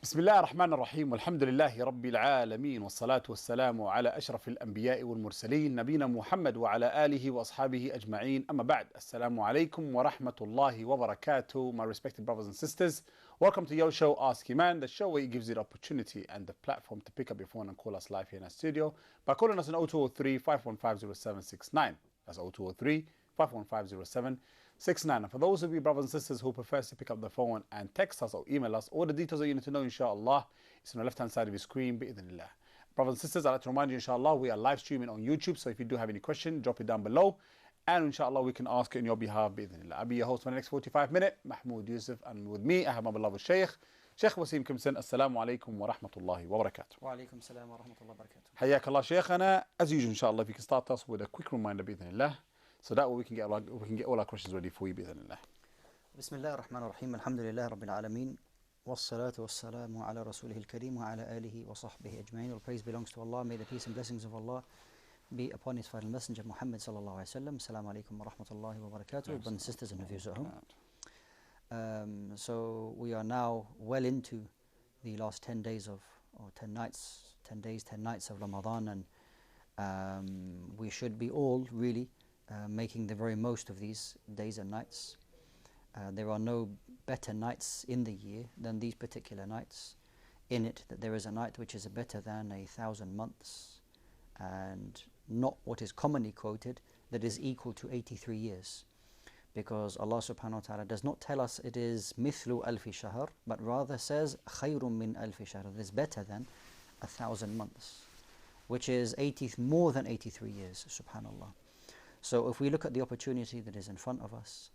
بسم الله الرحمن الرحيم والحمد لله رب العالمين والصلاة والسلام على أشرف الأنبياء والمرسلين نبينا محمد وعلى آله وأصحابه أجمعين. أما بعد, Assalamu alaikum wa rahmatullahi wa barakatuh. My respected brothers and sisters, welcome to your show Ask Eman, the show where it gives you the opportunity and the platform to pick up your phone and call us live here in our studio by calling us on 0203 515 0769. That's 0203 515 0769. And for those of you brothers and sisters who prefer to pick up the phone and text us or email us, all the details that you need to know, inshallah, it's on the left hand side of your screen, bi'idhnillah. Brothers and sisters, I'd like to remind you, inshallah, we are live streaming on YouTube, so if you do have any question, drop it down below, and inshallah we can ask it on your behalf, bi'idhnillah. I'll be your host for the next 45 minutes, Mahmoud Yusuf, and with me I have my beloved Shaykh Wasim Kempson. Assalamu alaikum wa rahmatullahi wa barakatuh. Wa alaikum salam wa rahmatullahi wa barakatuh. Hayyak Allah Shaykhana. As usual, inshallah, if you can start us with a quick reminder, bi'idhnillah, so that way we can get all our questions ready for you, bi'idhnillah. Bismillah ar-Rahman ar-Rahim. Alhamdulillah Rabbil Alameen. Wassalatu wassalamu ala Rasulih al-Kareem wa ala alihi wa sahbihi ajma'in. All praise belongs to Allah. May the peace and blessings of Allah be upon His final messenger Muhammad sallallahu alayhi wa sallam. Assalamu alaikum wa rahmatullahi wa barakatuh. Brothers and sisters and viewers at home. So we are now well into the last 10 days or 10 nights, 10 days, 10 nights of Ramadan, and we should be all really making the very most of these days and nights. There are no better nights in the year than these particular nights. In it, that there is a night which is better than 1,000 months, and not what is commonly quoted, that is equal to 83 years. Because Allah subhanahu wa ta'ala does not tell us it is mithlu alfi shahr, but rather says khayrun min alfi shahr, that is better than 1,000 months, which is more than 83 years, subhanallah. So if we look at the opportunity that is in front of us,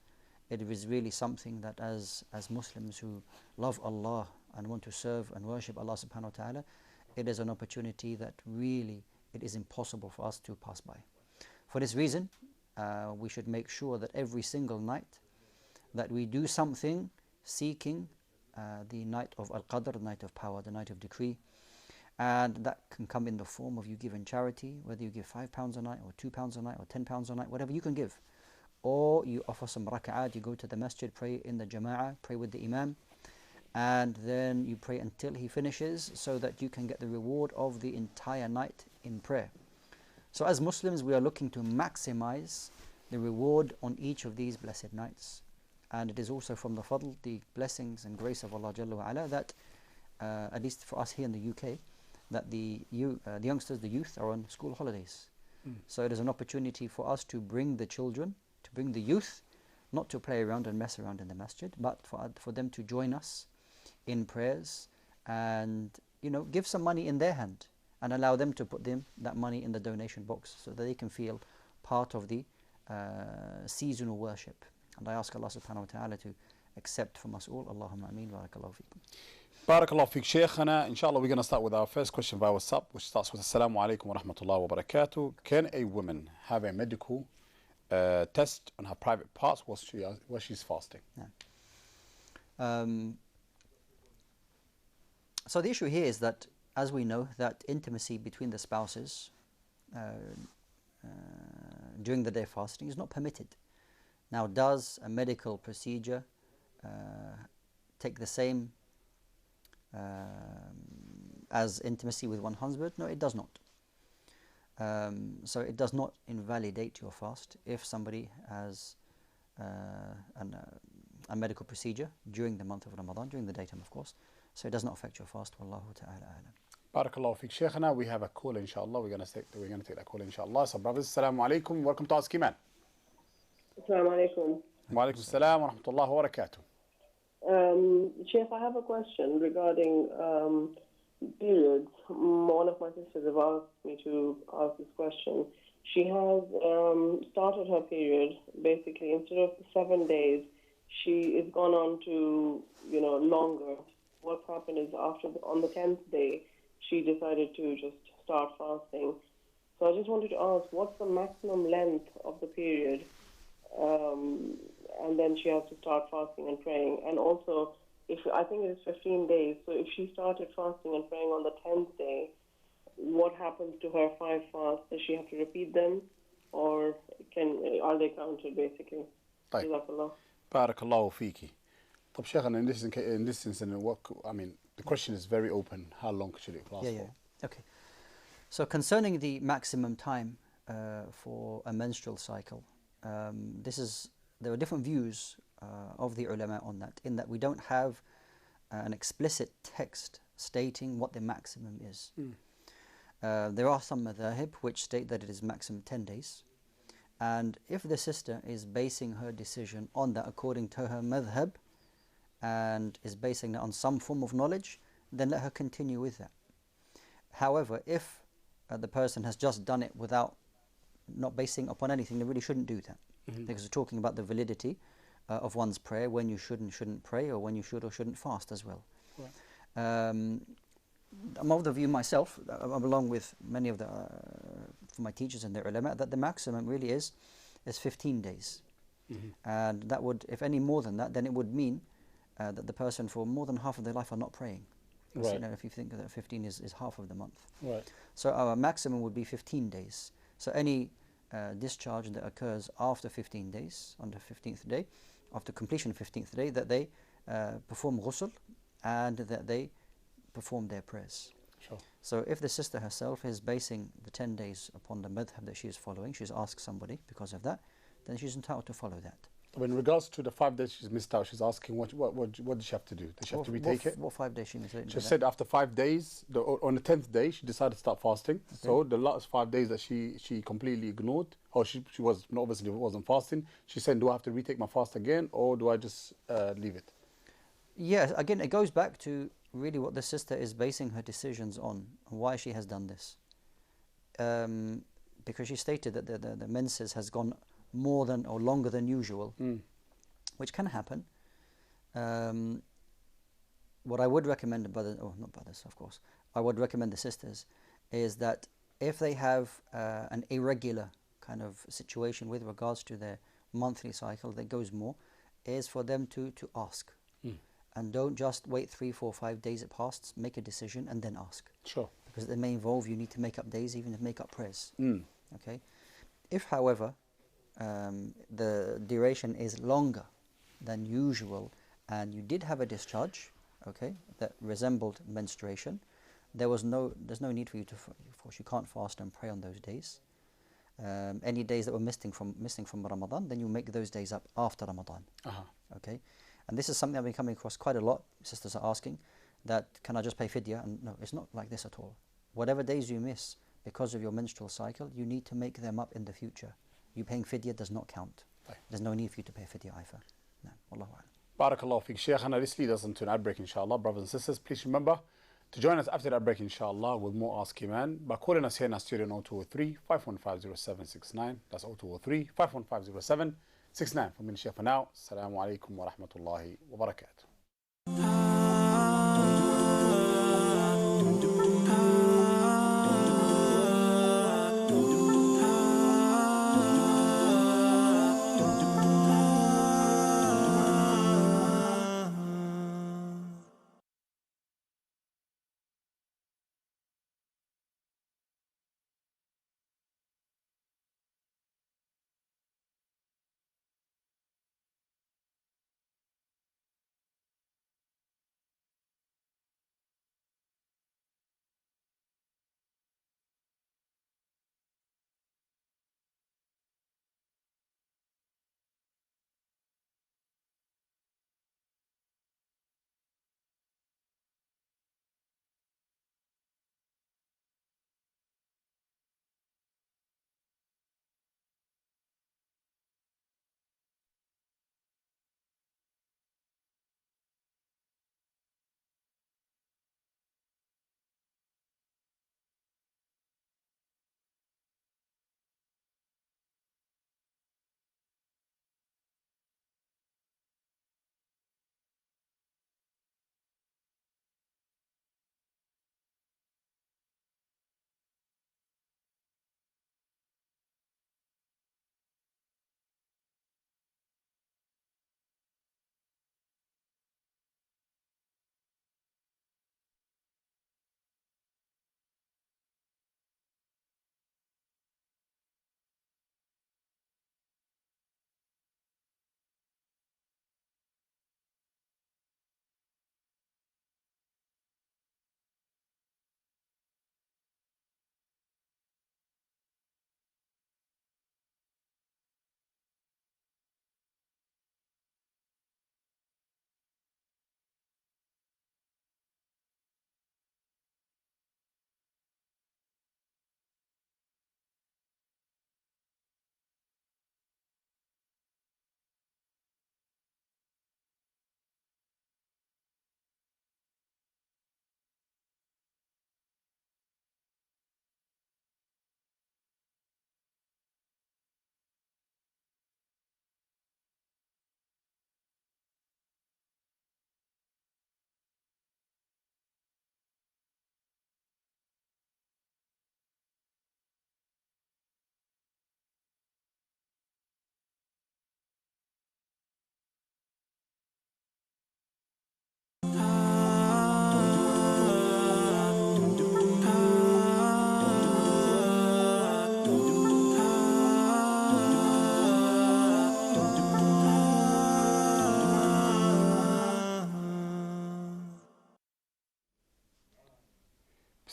it is really something that as Muslims who love Allah and want to serve and worship Allah subhanahu wa ta'ala, it is an opportunity that really it is impossible for us to pass by. For this reason, we should make sure that every single night that we do something seeking the night of Al-Qadr, the night of power, the night of decree. And that can come in the form of you giving charity, whether you give £5 a night or £2 a night or £10 a night, whatever you can give. Or you offer some rak'at, you go to the masjid, pray in the jama'ah, pray with the imam, and then you pray until he finishes so that you can get the reward of the entire night in prayer. So as Muslims, we are looking to maximize the reward on each of these blessed nights. And it is also from the fadl, the blessings and grace of Allah Jalla wa Ala, that at least for us here in the UK, that the youngsters, the youth, are on school holidays. So it is an opportunity for us to bring the children, to bring the youth, not to play around and mess around in the masjid, but for them to join us in prayers and give some money in their hand and allow them to put that money in the donation box so that they can feel part of the seasonal worship. And I ask Allah subhanahu wa ta'ala to accept from us all. Allahumma ameen. Barakallahu feekum. Barakallahu feek, Shaykhana. Inshallah, we're going to start with our first question via WhatsApp, which starts with Assalamu alaikum wa rahmatullahi wa barakatuh. Can a woman have a medical test on her private parts while she's fasting? Yeah. So the issue here is that, as we know, that intimacy between the spouses during the day fasting is not permitted. Now, does a medical procedure take the same as intimacy with one husband? No, it does not. So it does not invalidate your fast if somebody has a medical procedure during the month of Ramadan, during the daytime, of course. So it does not affect your fast. Wallahu ta'ala alam. Barakallahu feek, Shaykhana. We have a call, inshallah. We're going to take that call, inshallah. So, brothers, Assalamu alaikum. Welcome to Ask Eman. Assalamu alaikum. Wa alaikum assalam wa rahmatullahi wa barakatuh. Sheikh, I have a question regarding periods. One of my sisters have asked me to ask this question. She has started her period, basically, instead of 7 days, she is gone on to, longer. What's happened is on the 10th day, she decided to just start fasting. So I just wanted to ask, what's the maximum length of the period? And then she has to start fasting and praying. And also, I think it is 15 days. So if she started fasting and praying on the 10th day, what happens to her 5 fasts? Does she have to repeat them, or are they counted basically? طيب. Barakallahu feeki. طب شيخنا, in this instance, The question is very open. How long should it last for? Okay. So concerning the maximum time for a menstrual cycle, there are different views of the ulama on that, in that we don't have an explicit text stating what the maximum is. There are some madhahib which state that it is maximum 10 days. And if the sister is basing her decision on that according to her madhab and is basing that on some form of knowledge, then let her continue with that. However, if the person has just done it without not basing upon anything, they really shouldn't do that. Because we're talking about the validity of one's prayer, when you should and shouldn't pray, or when you should or shouldn't fast as well. Right. I'm of the view myself, along with many of from my teachers and their ulama, that the maximum really is 15 days. And that would, if any more than that, then it would mean that the person for more than half of their life are not praying. Right. You know, if you think that 15 is half of the month. Right. So our maximum would be 15 days. So any discharge that occurs after 15 days, on the 15th day, after completion of 15th day, that they perform ghusl and that they perform their prayers. Sure. So if the sister herself is basing the 10 days upon the madhab that she is following, she's asked somebody because of that, then she's entitled to follow that. In regards to the 5 days she's missed out, she's asking what does she have to do? Does she have to retake it? What 5 days she missed out? She said after 5 days, on the 10th day, she decided to start fasting. Okay. So the last 5 days that she completely ignored, or she was obviously wasn't fasting, she said, do I have to retake my fast again, or do I just leave it? Yes, again, it goes back to really what the sister is basing her decisions on, why she has done this. Because she stated that the menses has gone more than or longer than usual, which can happen. What I would recommend not brothers, of course, I would recommend the sisters is that if they have an irregular kind of situation with regards to their monthly cycle that goes more, is for them to ask. And don't just wait 3, 4, 5 days it passes, make a decision and then ask. Sure. Because it may involve you need to make up days, even if make up prayers. Okay. If, however, the duration is longer than usual and you did have a discharge, okay, that resembled menstruation, there's no need for you to, of course you can't fast and pray on those days. Any days that were missing from Ramadan, then you make those days up after Ramadan. Okay. And this is something I've been coming across quite a lot. Sisters are asking that, can I just pay fidya? And no, it's not like this at all. Whatever days you miss because of your menstrual cycle, you need to make them up in the future. You paying fidya does not count. There's no need for you to pay fidya either. No, Wallahu a'lam. Barakallahu fiqh. Shaykh, and this leads us into an ad break, inshallah. Brothers and sisters, please remember to join us after that break, inshallah, with more Ask Eman by calling us here in our studio on 0203 515 0769. That's 0203 515 0769. From me, Shaykh, for now. Assalamu alaikum wa rahmatullahi wa barakatuh.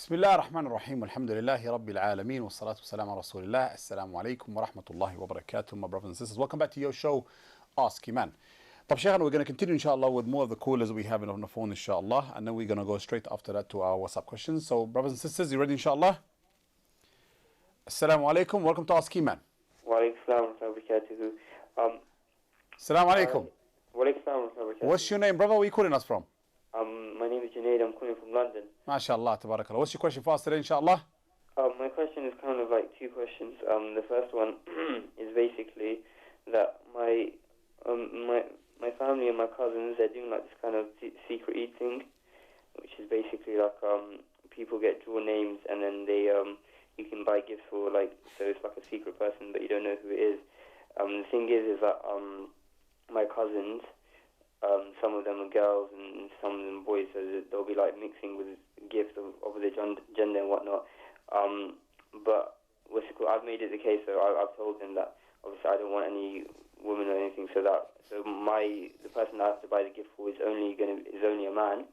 بسم الله الرحمن الرحيم والحمد لله رب العالمين والصلاة والسلام على رسول الله. Assalamu alaikum wa rahmatullahi wa barakatuh, my brothers and sisters. Welcome back to your show, Ask Eman. طب Shaykh, we're going to continue inshallah with more of the callers we have on the phone inshallah, and then we're going to go straight after that to our WhatsApp questions. So brothers and sisters, you ready inshallah? Assalamu alaikum, welcome to Ask Eman. Wa alaikum salam wa rahmatullahi wa barakatuhu. Assalamu alaikum. Wa alaikum salam wa rahmatullahi wa barakatuhu. What's your name, brother? Where are you calling us from? My name is Junaid. I'm calling from London. MashaAllah, tabarakallah. What's your question for us today inshallah? My question is kind of like two questions. The first one is basically that my family and my cousins, they're doing like this kind of secret eating, which is basically like people get draw names and then they you can buy gifts for, like, so it's like a secret person but you don't know who it is. The thing is that my cousins, some of them are girls and some of them boys, so they'll be like mixing with gifts of the gender and whatnot. But I've made it the case, so I've told them that obviously I don't want any woman or anything, so the person I have to buy the gift for is only a man.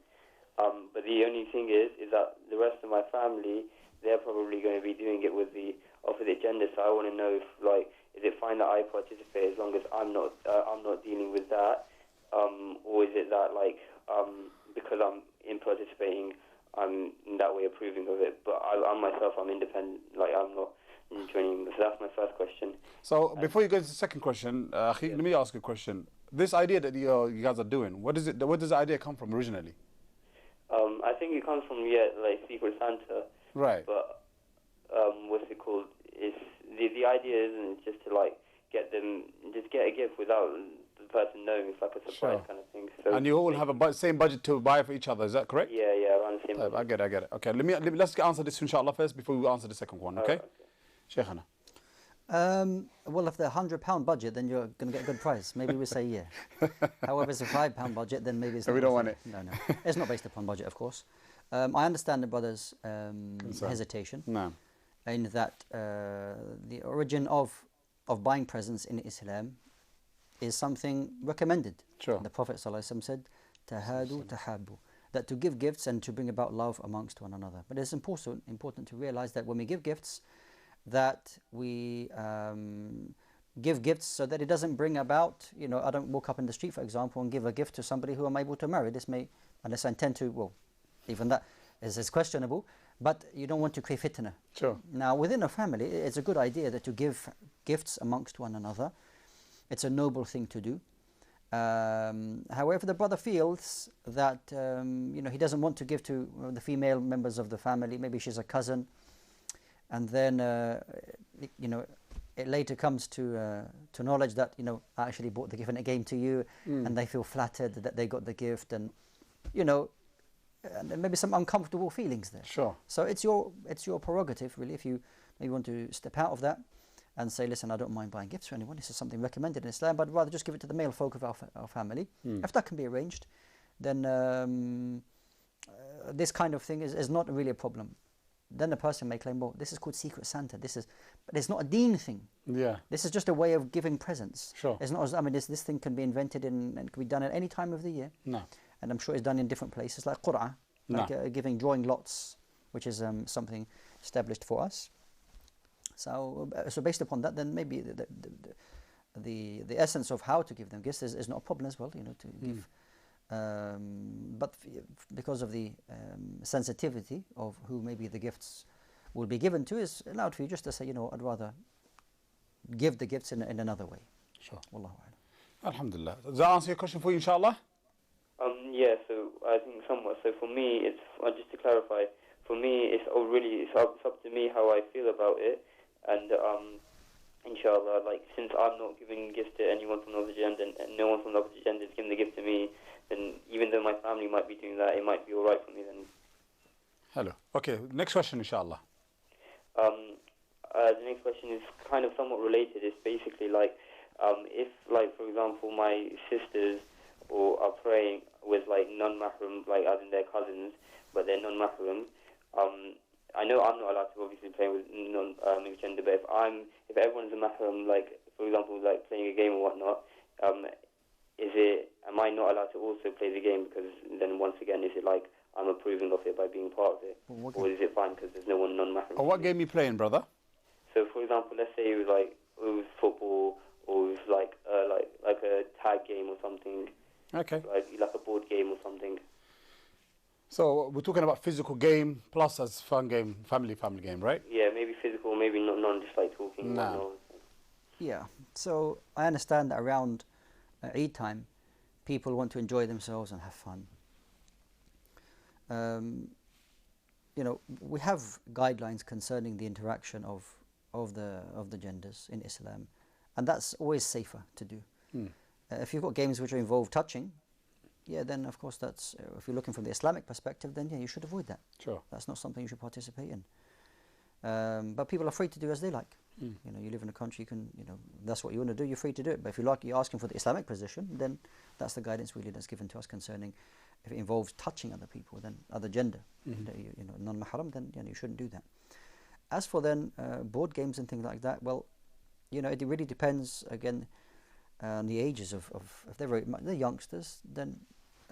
But the only thing is that the rest of my family, they're probably going to be doing it with the opposite gender. So I want to know if, like, is it fine that I participate as long as I'm not dealing with that, or is it that, like, because I'm in participating, I'm in that way approving of it, but I myself, I'm independent, like I'm not joining. So that's my first question. So before you go to the second question, let me ask you a question. This idea that you guys are doing, where does the idea come from originally? I think it comes from like Secret Santa. Right. But what's it called? It's the idea isn't just to like get a gift without the person knowing. It's like a surprise kind of thing. So and you all have a same budget to buy for each other. Is that correct? Yeah, around the same budget. I get it. Okay, let's answer this inshallah first before we answer the second one. Okay. Shaykhana. Well, if they're £100 budget, then you're going to get a good price. Maybe we say yeah. However, if it's a £5 budget, then maybe it's. We don't want it. No. It's not based upon budget, of course. I understand the brother's hesitation. No. In that the origin of buying presents in Islam is something recommended. Sure. The Prophet ﷺ said, "Tahadu tahabu," that to give gifts and to bring about love amongst one another. But it's important to realize that when we give gifts, that we give gifts so that it doesn't bring about, I don't walk up in the street, for example, and give a gift to somebody who I'm able to marry. This may, unless I intend to, well, even that is questionable, but you don't want to create fitna. Sure. Now, within a family, it's a good idea that to give gifts amongst one another. It's a noble thing to do. However, the brother feels that, he doesn't want to give to the female members of the family. Maybe she's a cousin. And then, it later comes to knowledge that, I actually bought the gift and it came to you, and they feel flattered that they got the gift, and, and maybe some uncomfortable feelings there. Sure. So it's your prerogative, really, if you maybe want to step out of that and say, listen, I don't mind buying gifts for anyone. This is something recommended in Islam, but I'd rather just give it to the male folk of our family. If that can be arranged, then this kind of thing is not really a problem. Then the person may claim, well, this is called Secret Santa. But it's not a deen thing. Yeah. This is just a way of giving presents. Sure. It's not. This thing can be invented and can be done at any time of the year. No. And I'm sure it's done in different places, like Qur'ah, like drawing lots, which is something established for us. So based upon that, then maybe the essence of how to give them gifts is not a problem as well. To give. But because of the sensitivity of who maybe the gifts will be given to, is allowed for you just to say, I'd rather give the gifts in another way. Sure. Wallahu a'lam. Alhamdulillah. Does that answer your question for you, inshallah? Yeah, so I think somewhat. So for me, it's just to clarify. For me, it's up to me how I feel about it, and inshallah, like, since I'm not giving gifts to anyone from the opposite gender, and no one from the opposite gender is giving the gift to me, then even though my family might be doing that, it might be all right for me then. Hello. Okay, next question, inshallah. The next question is kind of somewhat related. It's basically like, if, like, for example, my sisters are praying with, like, non-mahram, like, as in their cousins, but they're non-mahram, I know I'm not allowed to obviously play with non-mixed gender, but if everyone's a mahram, like, for example, like playing a game or whatnot, am I not allowed to also play the game? Because then once again, is it like I'm approving of it by being part of it, or is it fine because there's no one non-mahram? What game you playing, brother? So, for example, let's say it was football, or it was like a tag game or something. Okay. Like a board game or something. So we're talking about physical game plus as fun game, family game, right? Yeah, maybe physical, maybe not just like talking. No. Yeah. So I understand that around Eid time, people want to enjoy themselves and have fun. We have guidelines concerning the interaction of the genders in Islam, and that's always safer to do. If you've got games which involve touching, yeah, then of course that's if you're looking from the Islamic perspective, then yeah, you should avoid that. Sure. That's not something you should participate in. But people are free to do as they like. You live in a country, you can, that's what you want to do, you're free to do it. But if you're asking for the Islamic position, then that's the guidance really that's given to us concerning if it involves touching other people, then other gender, non-mahram, then you shouldn't do that. As for then board games and things like that, well, it really depends again on the ages of if they're youngsters, then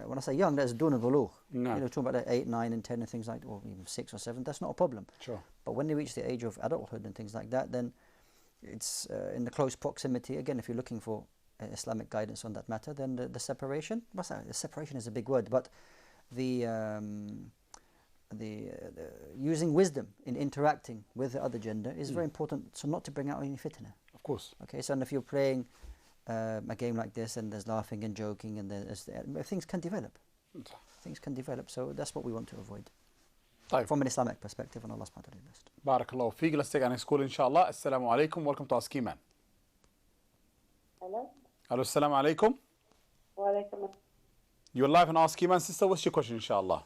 when I say young, that's dun al-bulugh. No. Talking about 8, 9 and 10 and things like that, or even 6 or 7, that's not a problem. Sure. But when they reach the age of adulthood and things like that, then it's in the close proximity. Again, if you're looking for Islamic guidance on that matter, then the separation, the separation is a big word, but the using wisdom in interacting with the other gender is very important, so not to bring out any fitna. Of course. Okay, so if you're playing a game like this and there's laughing and joking and things can develop. So that's what we want to avoid. طيب. From an Islamic perspective, and Allah subhanahu wa ta'ala best. Barakallahu feek. Let's take our next call, inshallah. Assalamu alaikum. Welcome to Ask Eman. Hello? Hello, assalamu alaikum. Wa alaikum. You're live on Ask Eman, sister. What's your question, inshallah?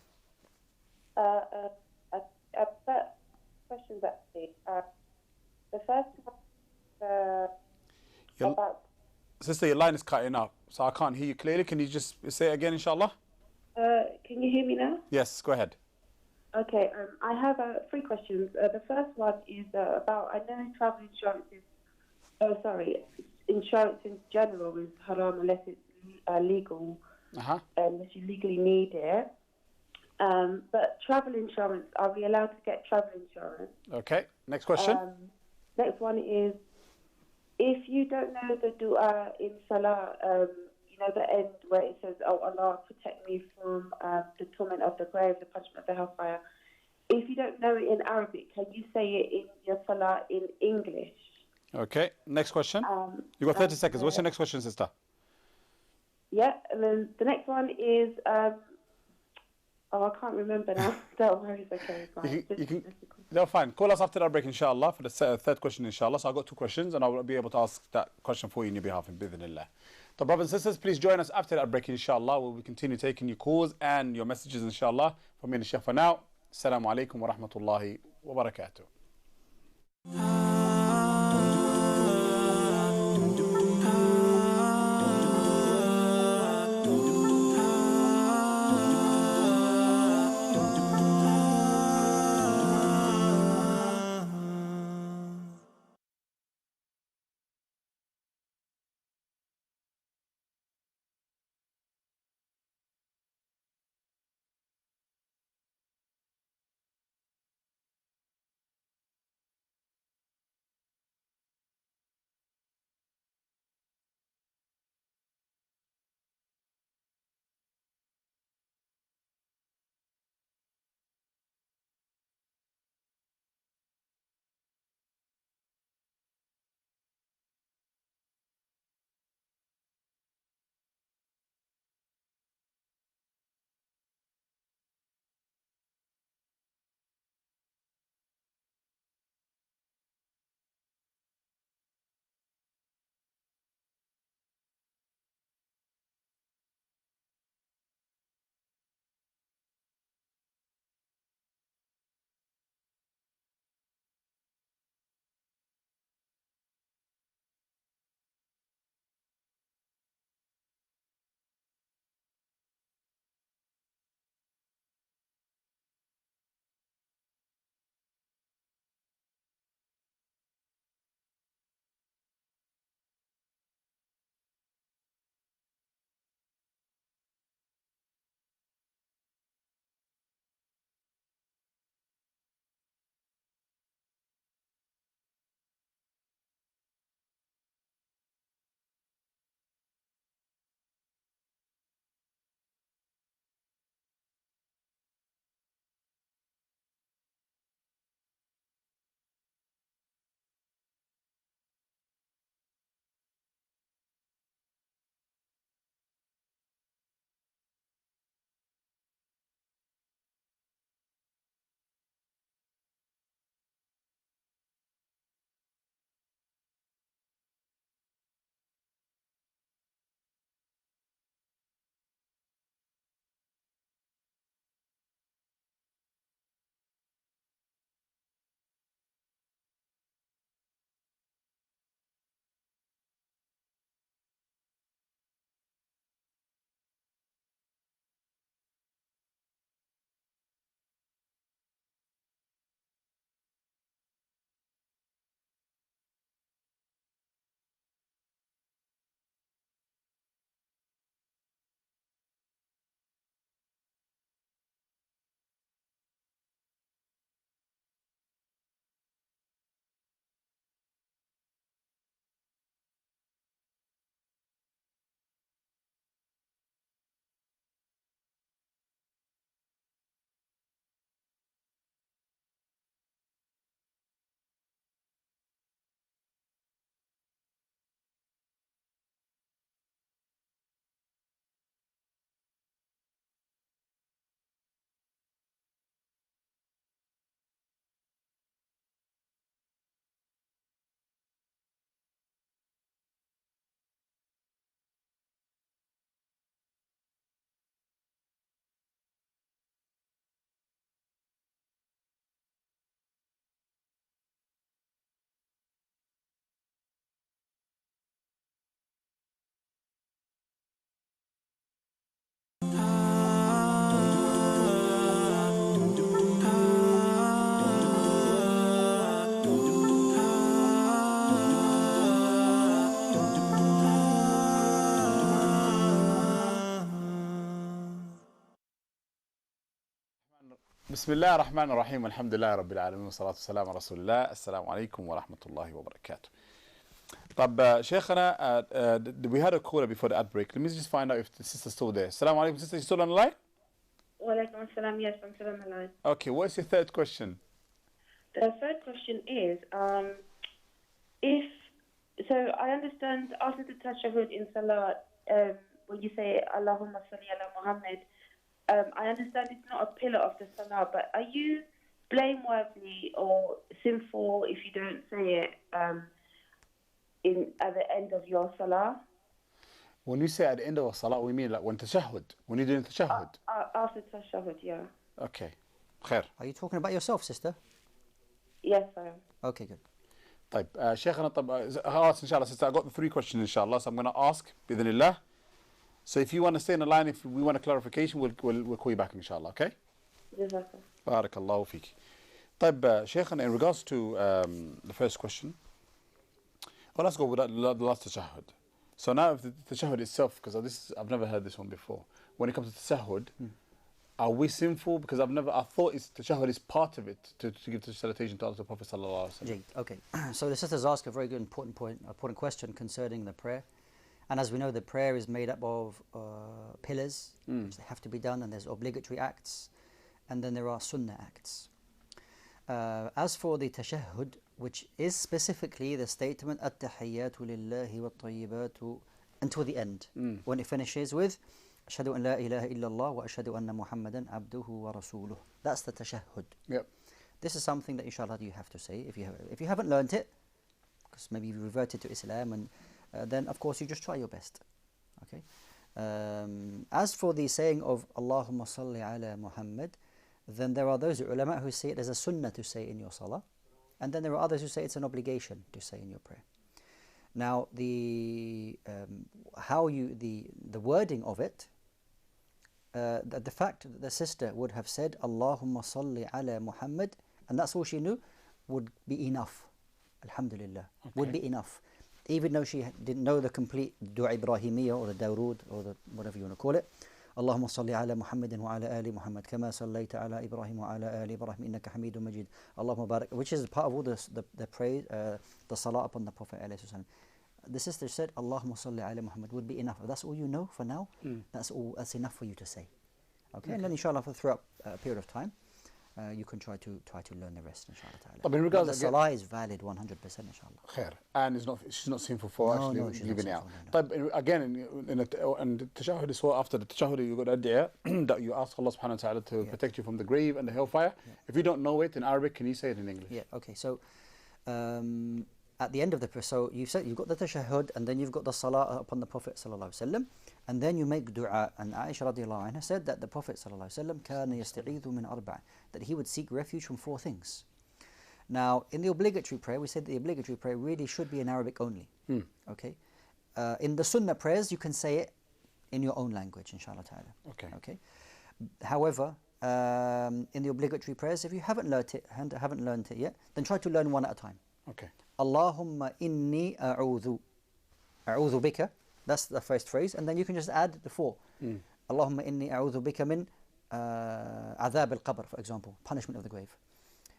Questions actually. The first one about. Sister, your line is cutting out, so I can't hear you clearly. Can you just say it again, inshallah? Can you hear me now? Yes, go ahead. Okay, I have 3 questions. The first one is about, I know travel insurance is, insurance in general is haram unless it's legal, unless you legally need it. But travel insurance, are we allowed to get travel insurance? Okay, next question. Next one is, if you don't know the dua in Salah, the end where it says, "Oh Allah, protect me from the torment of the grave, the punishment of the hellfire." If you don't know it in Arabic, can you say it in your Salah in English? Okay, next question. You've got 30 seconds. What's your next question, sister? Yeah, and then the next one is, I can't remember now. Don't worry, it's okay. Fine. No, fine. Call us after our break, inshallah, for the third question, inshallah. So I've got 2 questions, and I will be able to ask that question for you on your behalf, bi-idhnillah. So, brothers and sisters, please join us after that break, inshallah. We will continue taking your calls and your messages, inshallah. From me and the Shaykh for now. Assalamu alaikum wa rahmatullahi wa barakatuh. بسم الله الرحمن الرحيم والحمد لله رب العالمين والصلاة والسلام على رسول الله. السلام عليكم ورحمة الله وبركاته. طب شيخنا, we had a caller before the outbreak. Let me just find out if the sister's still there. Assalamu alaikum, sister, you still on the line? Walaikum assalam. Yes, I'm still on the line. Okay, what's your third question? The third question is, so I understand after the tashahhud in salah, when you say Allahumma salli ala Muhammad, I understand it's not a pillar of the salah, but are you blameworthy or sinful if you don't say it at the end of your salah? When you say at the end of a salah, we mean like when tashahhud, when you're doing tashahhud. After tashahhud, yeah. Okay, khair. Are you talking about yourself, sister? Yes, I am. Okay, good. طيب شيخنا, طب خلاص إن شاء الله sister, I got the three questions inshallah, so I'm going to ask بإذن الله. So if you want to stay in the line, if we want a clarification, we'll call you back inshallah, okay? Jazakallah. بارك الله فيك. طيب شيخنا, in regards to the first question, well, let's go with the last tashahhud. So now if the tashahhud itself, because I've never heard this one before. When it comes to tashahhud, are we sinful? Because I thought tashahhud is part of it to give the salutation to Allah, the Prophet sallallahu alaihi wasallam. Okay, so the sisters ask a very good important question concerning the prayer. And as we know, the prayer is made up of pillars, which they have to be done, and there's obligatory acts, and then there are sunnah acts. As for the tashahhud, which is specifically the statement at-tahiyyatu lillahi wat-tayyibatu until the end, when it finishes with ashhadu an la ilaha illallah wa ashhadu anna muhammadan abduhu wa rasuluh. That's the tashahhud. Yep. This is something that inshallah you have to say if you haven't learnt it, because maybe you reverted to Islam, and then of course you just try your best. Okay. As for the saying of Allahumma salli ala Muhammad, then there are those ulama who say it as a sunnah to say in your salah, and then there are others who say it's an obligation to say in your prayer. Now the wording of it, the fact that the sister would have said Allahumma salli ala Muhammad, and that's all she knew, would be enough. Alhamdulillah, would be enough. Even though she didn't know the complete Dua Ibrahimiyya or the Dawrud or the whatever you want to call it. Allahumma salli ala Muhammadin wa ala ali Muhammad kama sallaita ala Ibrahim wa ala ali Ibrahim innaka Hamidun Majid. Allahumma barak, which is part of all the praise, the salah upon the Prophet alayhi salam. The sister said Allahumma salli ala Muhammad would be enough. If that's all you know for now, that's enough for you to say. Okay, and then inshallah throughout a period of time, you can try to learn the rest, inshallah ta'ala. But in regards the salah is valid 100%, inshallah. Khair. And she's not sinful for actually leaving it out. But again, in the tashahhud is after the tashahhud, you got ad'iyah that you ask Allah subhanahu wa ta'ala to protect you from the grave and the hellfire. If you don't know it in Arabic, can you say it in English? Yeah, okay. So at the end of the prayer, so you've got the tashahhud, and then you've got the salah upon the Prophet sallallahu alaihi wasallam, and then you make dua. And Aisha radiallahu anha said that the Prophet sallallahu alaihi wasallam kana yasta'idhu min arba', that he would seek refuge from 4 things. Now, in the obligatory prayer, we said the obligatory prayer really should be in Arabic only. Okay. In the sunnah prayers, you can say it in your own language, inshallah ta'ala. Okay. However, in the obligatory prayers, if you haven't learnt it yet, then try to learn one at a time. Okay. Allahumma inni a'udhu bika. That's the first phrase, and then you can just add the 4. Allahumma inni a'udhu bika min adhab al-qabr, for example, punishment of the grave.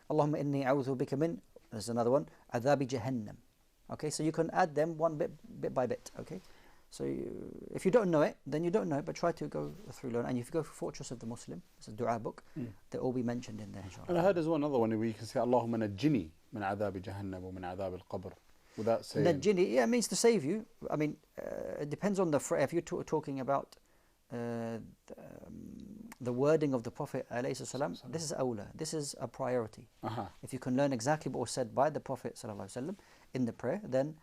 Allahumma inni a'udhu bika min, there's another one, adhabi jahannam. Okay, so you can add them bit by bit. Okay, so if you don't know it, then you don't know it, but try to go through learn. And if you go for Fortress of the Muslim, it's a dua book, they'll all be mentioned in there, inshallah. And I heard there's another one where you can say Allahumma najjini min adhabi jahannam wa min adhab al-qabr. Without saying najjini, yeah, it means to save you. I mean, it depends on the phrase. If you're talking about the wording of the Prophet alayhi salam, this is awla, this is a priority. If you can learn exactly what was said by the Prophet sallallahu alaihi wasallam in the prayer, then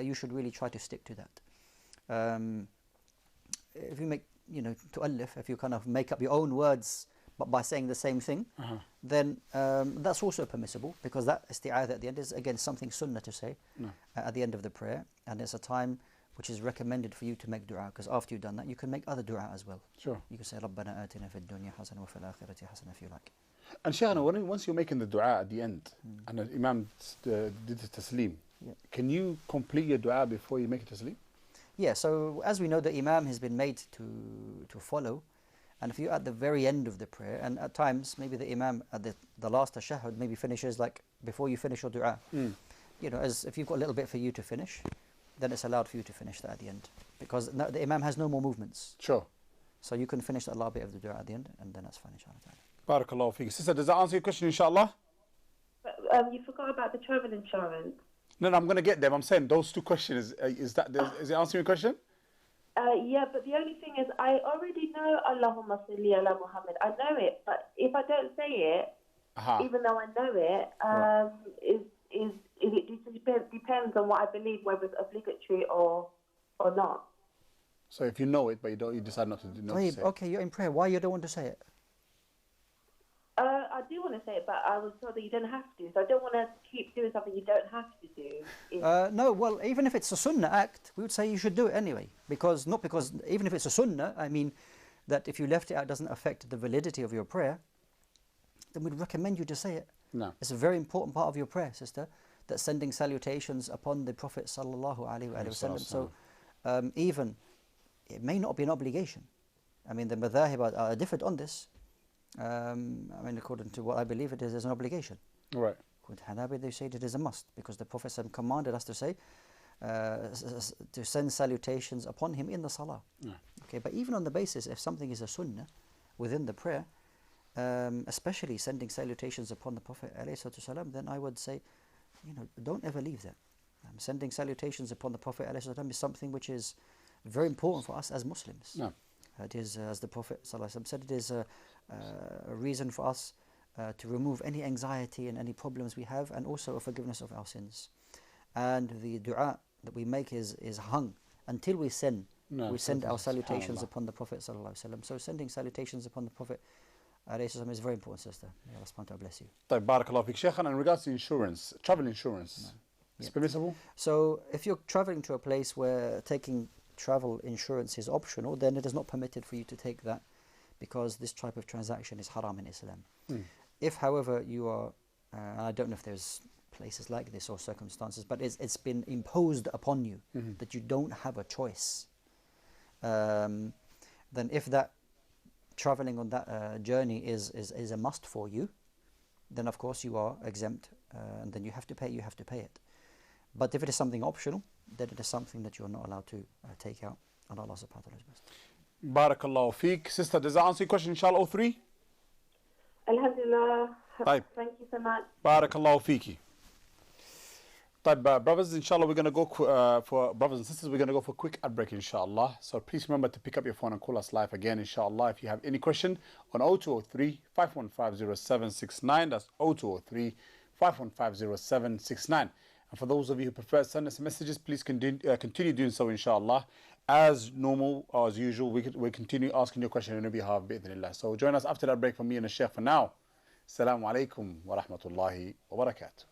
you should really try to stick to that. If you make, tu'allif, if you kind of make up your own words but by saying the same thing, then that's also permissible, because that isti'adha at the end is again something sunnah to say at the end of the prayer, and it's a time which is recommended for you to make dua, because after you've done that you can make other dua as well. Sure. You can say Rabbana atina fid dunya hasana wa fil akhirati hasana if you like. And Shaykhana, once you're making the dua at the end, and the Imam did the taslim, can you complete your dua before you make it taslim? Yeah, so as we know, the Imam has been made to follow, And if you're at the very end of the prayer, and at times maybe the Imam at the last tashahhud maybe finishes like before you finish your dua. You know, as if you've got a little bit for you to finish, then it's allowed for you to finish that at the end. Because the Imam has no more movements. Sure. So you can finish that last bit of the dua at the end, and then that's fine, inshallah. Barakallahu feek. Sister, does that answer your question, inshallah? But, you forgot about the travel insurance. No, I'm going to get them. I'm saying those two questions. Is it answering your question? Yeah, but the only thing is, I already know Allahumma salli ala Muhammad. I know it, but if I don't say it, even though I know it, it depends on what I believe, whether it's obligatory or not. So if you know it, but you decide not to say it. Okay, you're in prayer. Why you don't want to say it? I do want to say it, but I was told that you don't have to. So I don't want to keep doing something you don't have to do. No, well, even if it's a sunnah act, we would say you should do it anyway. Because even if it's a sunnah, I mean, that if you left it out doesn't affect the validity of your prayer, then we'd recommend you to say it. No. It's a very important part of your prayer, sister, that sending salutations upon the Prophet sallallahu alaihi wasallam. So even, it may not be an obligation. I mean, the madhahib are different on this. I mean, according to what I believe it is an obligation. Right. According to Hanabi, they say it is a must because the Prophet commanded us to say, to send salutations upon him in the salah. Yeah. Okay, but even on the basis, if something is a sunnah within the prayer, especially sending salutations upon the Prophet ﷺ, then I would say, don't ever leave that. Sending salutations upon the Prophet ﷺ is something which is very important for us as Muslims. No. It is, as the Prophet ﷺ said, it is a reason for us to remove any anxiety and any problems we have, and also a forgiveness of our sins. And the dua that we make is hung until we send our salutations upon the Prophet ﷺ. So sending salutations upon the Prophet ﷺ is very important, sister. May Allah subhanahu wa ta'ala bless you. Barakallahu feek. Shaykh, and in regards to insurance, travel insurance, is permissible? So if you're traveling to a place where taking travel insurance is optional, then it is not permitted for you to take that, because this type of transaction is haram in Islam. If, however, you are, I don't know if there's places like this or circumstances, but it's been imposed upon you that you don't have a choice, then if that traveling on that journey is a must for you, then of course you are exempt, and then you have to pay it. But if it is something optional, then it is something that you're not allowed to take out, and Allah subhanahu wa ta'ala is best. Barakallahu feek. Sister, does that answer your question, inshallah, all three? Alhamdulillah. Type. Thank you so much. Barakallahu feeki. Brothers, inshallah, we're going to go for brothers and sisters, we're going to go for a quick ad break, inshallah. So please remember to pick up your phone and call us live again, inshallah, if you have any question on 0203 5150769. That's 0203 5150769. And for those of you who prefer to send us messages, please continue doing so, inshallah. As normal, or as usual, we continue asking your question on your behalf, bi'idhnillah. So join us after that break from me and the Shaykh for now. Assalamu alaikum wa rahmatullahi wa barakatuh.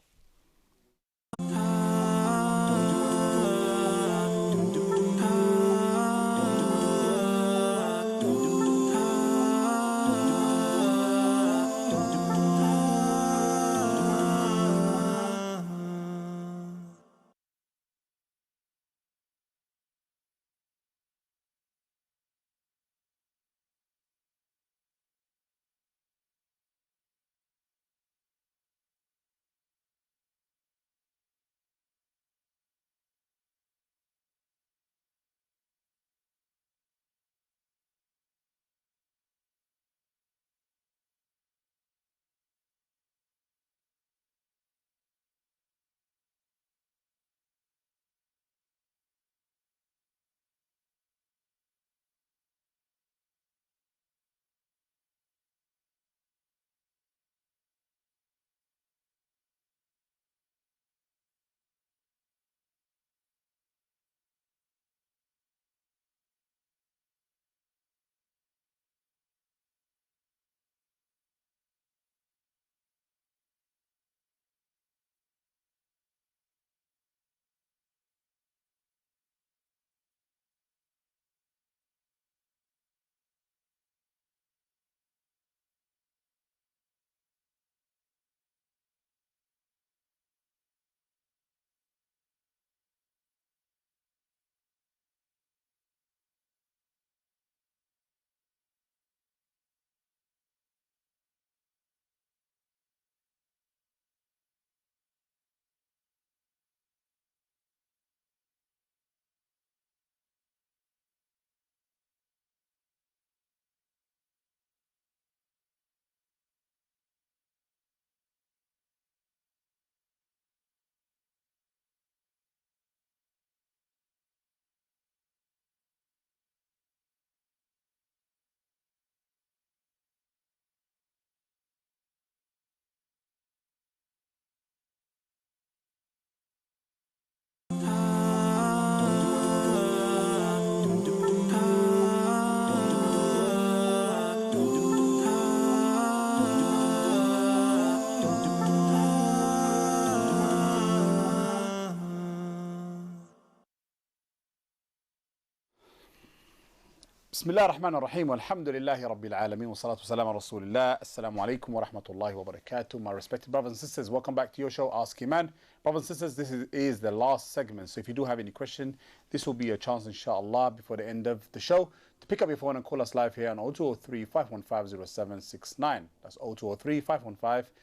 بسم الله الرحمن الرحيم والحمد لله رب العالمين والصلاة والسلام على رسول الله. Assalamu alaikum wa rahmatullahi wa barakatuh. My respected brothers and sisters, welcome back to your show, Ask Eman. Brothers and sisters, this is the last segment. So if you do have any question, this will be a chance, inshallah, before the end of the show to pick up your phone and call us live here on 0203 515 0769. That's 0203 515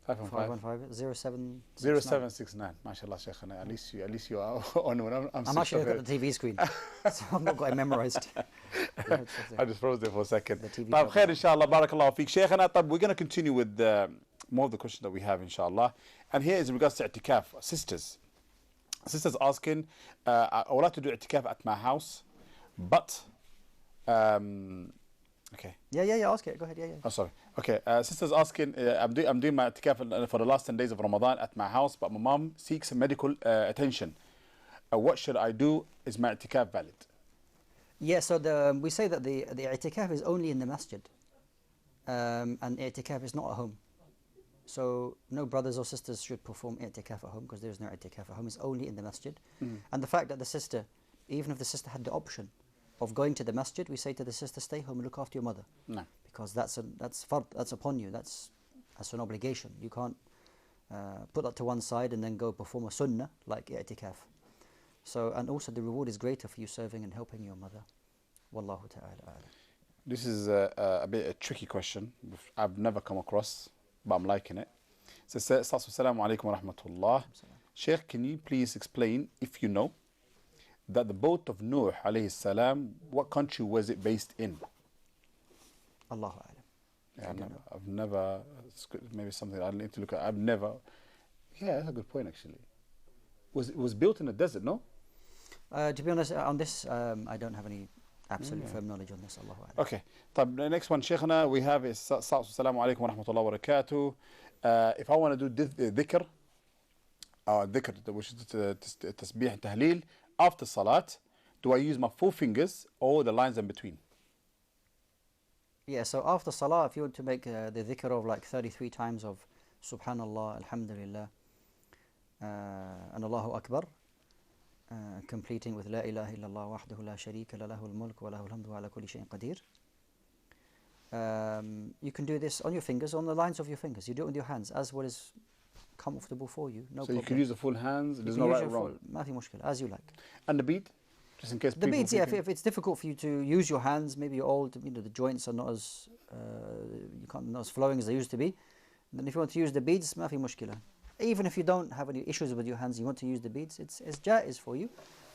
515 0769. MashaAllah, Shaykh. At least you are on when I'm actually looking at the TV screen, so I've not got it memorized. I just froze there for a second. The TV طيب program. خير إن شاء الله. بارك الله فيك شيخنا. طيب we're going to continue with more of the questions that we have inshallah. And here is in regards to i'tikaf. Sisters asking, I would like to do i'tikaf at my house, but okay. Yeah, ask it. Go ahead, yeah. Oh, sorry. Okay, sisters asking, I'm doing my i'tikaf for the last 10 days of Ramadan at my house, but my mom seeks medical attention. What should I do? Is my i'tikaf valid? Yeah, so we say that the i'tikaf is only in the masjid, and i'tikaf is not at home. So no brothers or sisters should perform i'tikaf at home, because there is no i'tikaf at home. It's only in the masjid. And the fact that the sister, even if the sister had the option of going to the masjid, we say to the sister, stay home and look after your mother. No. Because that's fard, that's upon you. That's an obligation. You can't put that to one side and then go perform a sunnah like i'tikaf. So, and also the reward is greater for you serving and helping your mother. Wallahu ta'ala a'lam. This is a bit a tricky question. I've never come across, but I'm liking it. So, Assalamu alaikum wa rahmatullah. Shaykh, can you please explain, if you know, that the boat of Nuh alayhi salam, what country was it based in? Allahu a'lam. Yeah, I've never, it's maybe something I need to look at. I've never, yeah, that's a good point actually. It was built in a desert, no? To be honest, on this, I don't have any absolute firm knowledge on this. Allahu a'lam. Okay. The next one, Shaykhana, we have is Assalamu alaikum wa rahmatullahi wa barakatuh. If I want to do dhikr, which is tasbih and tahleel, after salat, do I use my 4 fingers or the lines in between? Yeah, so after salah, if you want to make the dhikr of like 33 times of Subhanallah, Alhamdulillah, and Allahu Akbar, completing with La ilaha illallah wahdahu la sharika la lahul mulk wa lahul hamdu wa ala kulli shay'in qadir. You can do this on your fingers, on the lines of your fingers. You do it with your hands, as well as comfortable for you. No problem. So you can use the full hands, there's You no can right use or your wrong. full, nothing mushkil, as you like. And the bead? Just in case The people beads, yeah, thinking- if it's difficult for you to use your hands, maybe you're old, the joints are not as not as flowing as they used to be. Then if you want to use the beads, mafi mushkila. Even if you don't have any issues with your hands, you want to use the beads, it's jaiz for you.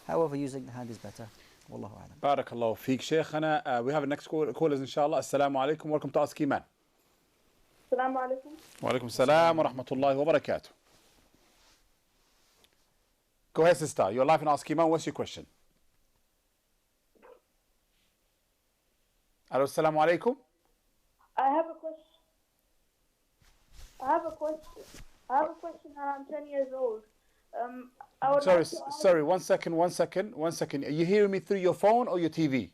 However, using the hand is better. Wallahu a'lam. Barakallahu feek, Shaykhana. We have a next callers, inshallah. Assalamu alaikum. Welcome to Ask Eman. Assalamu alaikum. Wa alaikum salam wa rahmatullahi wa barakatuh. Go ahead, sister. You're live in Ask Eman. What's your question? Hello, assalamu alaikum. I have a question, and I'm 10 years old. I would Sorry, like to ask sorry. One second. Are you hearing me through your phone or your TV?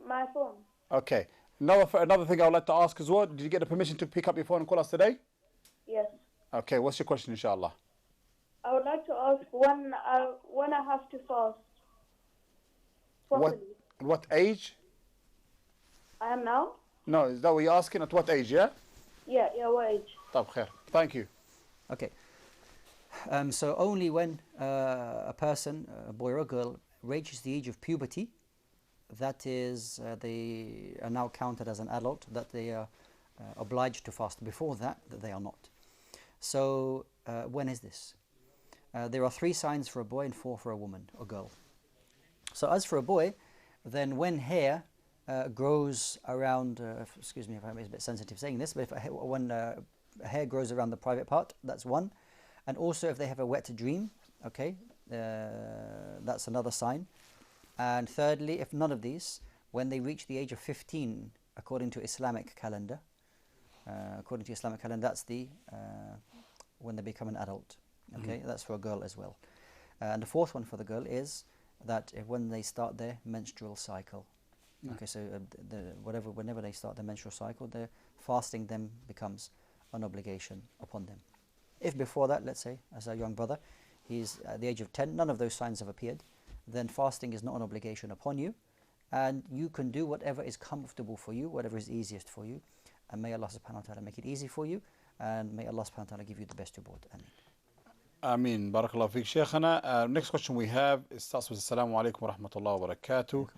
my phone. Okay. Another thing I would like to ask as well. Did you get the permission to pick up your phone and call us today? Yes. Okay. What's your question, inshallah? I would like to ask when I have to fast properly. What age? I am now? No, is that what you're asking? At what age? Yeah. Yeah, what age? طيب خير. Thank you. Okay. So only when a person, a boy or a girl, reaches the age of puberty, that is, they are now counted as an adult, that they are obliged to fast. Before that they are not. So when is this? There are 3 signs for a boy and 4 for a woman or girl. So as for a boy, then when hair grows around, excuse me if I'm a bit sensitive saying this, but when hair grows around the private part, that's one. And also if they have a wet dream, okay, that's another sign. And thirdly, if none of these, when they reach the age of 15, according to Islamic calendar, that's the when they become an adult. Okay, that's for a girl as well. And the 4th one for the girl is that when they start their menstrual cycle. Okay, so whenever they start their menstrual cycle, their fasting then becomes an obligation upon them. If before that, let's say, as a young brother, he's at the age of 10, none of those signs have appeared, then fasting is not an obligation upon you, and you can do whatever is comfortable for you, whatever is easiest for you, and may Allah subhanahu wa ta'ala make it easy for you, and may Allah subhanahu wa ta'ala give you the best reward. Ameen. Ameen. Barakallahu feek, Shaykhana. Next question we have starts with Assalamu alaikum wa rahmatullahi wa barakatuh.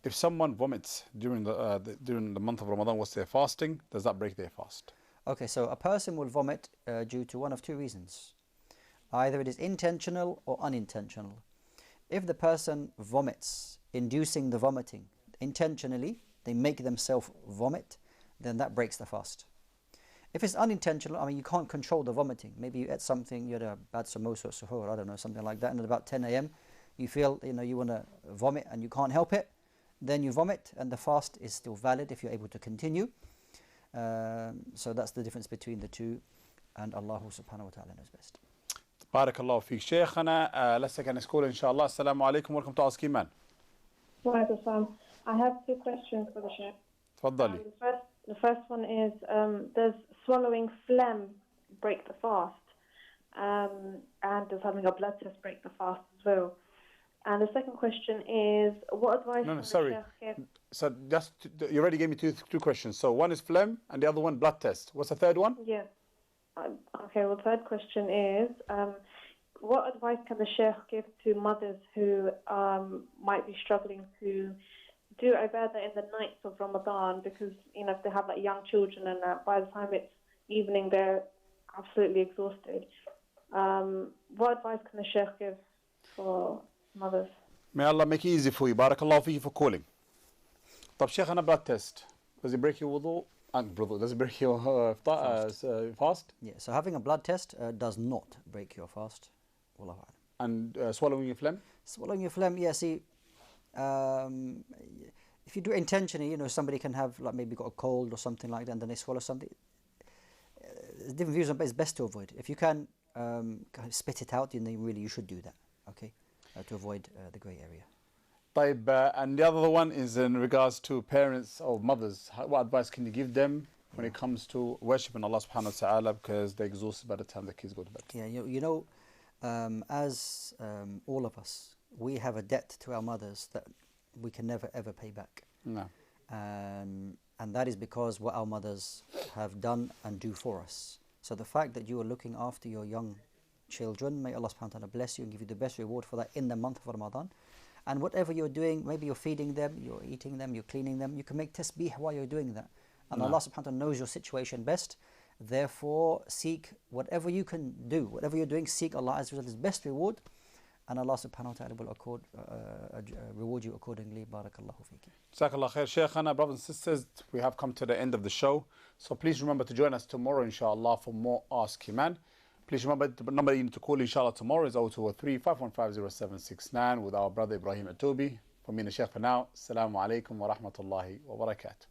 If someone vomits during the month of Ramadan whilst they're fasting, does that break their fast? Okay, so a person will vomit due to one of two reasons. Either it is intentional or unintentional. If the person vomits, inducing the vomiting intentionally, they make themselves vomit, then that breaks the fast. If it's unintentional, I mean, you can't control the vomiting. Maybe you ate something, you had a bad samosa or suhoor, I don't know, something like that, and at about 10 a.m. you feel, you want to vomit and you can't help it, then you vomit and the fast is still valid if you're able to continue. So that's the difference between the two, and Allah subhanahu wa ta'ala knows best. Barakallahu feek, Shaykhana. Let's take a next call, inshallah. Assalamu alaikum. Welcome to Ask Eman. Waalaikumsalam. I have two questions for the Shaykh. Tfaddali. The first one is, does swallowing phlegm break the fast? And does having a blood test break the fast as well? And the second question is, what advice No, can sorry. the Shaykh give? So you already gave me two questions. So one is phlegm and the other one blood test. What's the third one? Yeah. Okay, well, the third question is, what advice can the Shaykh give to mothers who might be struggling to do ibadah in the nights of Ramadan, because, if they have young children and by the time it's evening, they're absolutely exhausted. What advice can the Shaykh give for mothers? May Allah make it easy for you. Barakallahu feek for calling. طب Shaykhana, blood test. Does it break your wudu? Does it break your fast? Yeah, so having a blood test does not break your fast. Wallahu a'lam. And swallowing your phlegm? Swallowing your phlegm, yeah, see, if you do it intentionally, somebody can have maybe got a cold or something like that, and then they swallow something. Different views on it, but it's best to avoid. If you can kind of spit it out, then you should do that, okay, to avoid the grey area. And the other one is in regards to parents or mothers. What advice can you give them when it comes to worshiping Allah subhanahu wa ta'ala, because they're exhausted by the time the kids go to bed? Yeah, as all of us, we have a debt to our mothers that we can never ever pay back. No. And that is because what our mothers have done and do for us. So the fact that you are looking after your young children, may Allah subhanahu wa ta'ala bless you and give you the best reward for that in the month of Ramadan. And whatever you're doing, maybe you're feeding them, you're eating them, you're cleaning them, you can make tasbih while you're doing that. And Allah subhanahu wa ta'ala knows your situation best. Therefore, seek whatever you can do, whatever you're doing, seek Allah Azza wa Jalla's best reward. And Allah subhanahu wa ta'ala will reward you accordingly. Barakallahu feeki. Jazakallah khair, Shaykhana. Brothers and sisters, we have come to the end of the show. So please remember to join us tomorrow, inshallah, for more Ask Eman. Please remember the number you need to call, inshallah, tomorrow is 0203 515 0769 with our brother Ibrahim Atubi. For me and the Shaykh for now, Assalamu alaikum wa rahmatullahi wa barakatuh.